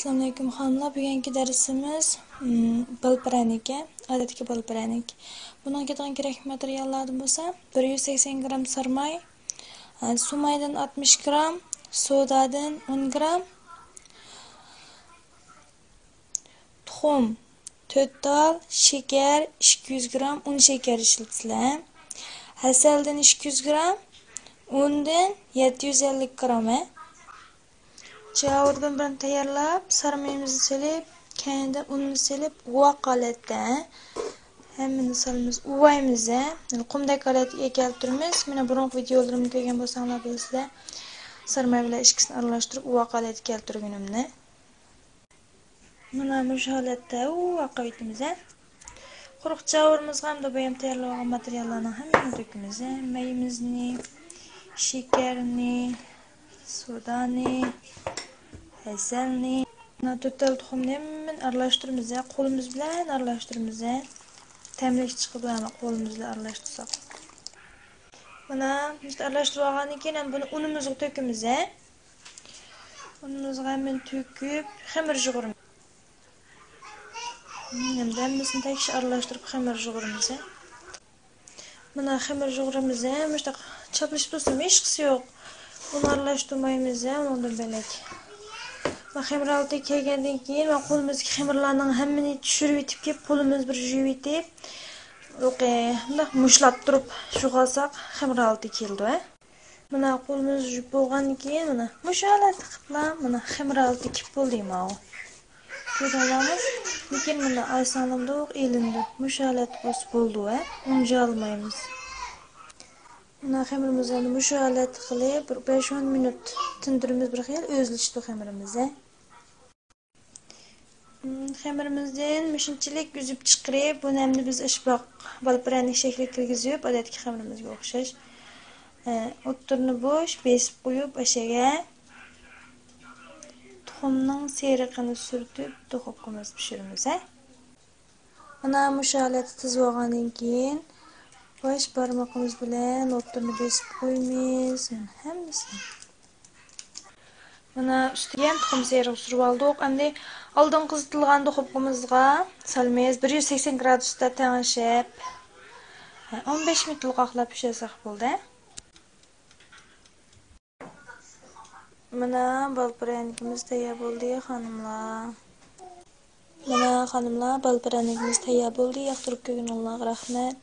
Assalomu alaykum xonimlar. Bugungi darsimiz balpiranika, odatdagi balpiranik. Bunga ketgan kerak materiallardan bo'lsa, 180 gram sarmay, sumaydan 60 gram, sodadan 10 gram, tuxum 4 tal, shakar 200 gram, un shakar ishlatilgan, hasaldan 200 gram, undan 750 gram. Javurdan bilan tayyorlab, sarmayimizni silib, kaynidan unni silib, uvoq holatda hammani solamiz, uvaymiz. Qumdek holatga keltiramiz. Mana burungi videolarimni ko'rgan bo'lsanglar bilasizlar. Sarmay bilan ikkisini aralashtirib uvoq holatga keltirganimni. Mana shu holatda uvoq qo'yamiz. Quruq javurimizga hamda bu ham tayyorlab olgan materiallarni hammani to'kamiz. Mayimizni, shakarni, sodani, hasalni, to'rtal tuxumni hemen aralashtiramiz. Qo'limiz bilan aralashtiramiz. Tamlash chiqib bilan qo'limiz bilan aralashtirsak. Mana biz aralashtirib olgandan keyin buni unimizga to'kamiz. Unimizga hemen to'kib, xamir yig'iramiz. Hammasini tekshir aralashtirib xamir yig'iramiz. Mana xamir yig'iramiz. Mana chaplashib tursa hech qisi yo'q. Uni aralashtirmaymiz, undan belak. Va xamir oldiga kelgandan keyin va qo'limizga xamirlarning hammani tushirib yetib kelib, qo'limiz bir yuvib yetib, bunday mushlab turib shuqasak xamir oldiga keldi. Mana qo'limiz yuvib bo'lgandan keyin mana mushalat qilib, mana xamir oldiga kelib bo'ldi mana. Ko'rdingizmi? Lekin mana aysanimda elindi. Mushalat bo'ldi, unja olmaymiz. Mana xamirimizni mushalat qilib 5-10 minut tindiramiz, bir xil o'zlashdi xamirimiz. Xamirimizdan mushinchilik uzib chiqarib, buni hamda biz ishboq balpiranik shakliga kirgizib, odatdagi xamirimizga o'xshash o'ttirni bo'sh besib qo'yib, o'shaga tuxumning seriqini surtib, duxovkamizda pishiramiz. Mana mushalat tizib olgandan keyin bosh barmoqimiz bilan o'ttirni besib qo'yamiz, hammasini. Mana ustiga tuxum seriq surib oldik. Endi oldin qizitilgan duxovkamizga solamiz. 180 gradusda tang'ishib 15 minut qoqlab pishirsak bo'ldi. Mana balpiranikimiz tayyor bo'ldi, xonimlar. Mana xonimlar, balpiranikimiz tayyor bo'ldi. Yoqtirib ko'rganlarga rahmat.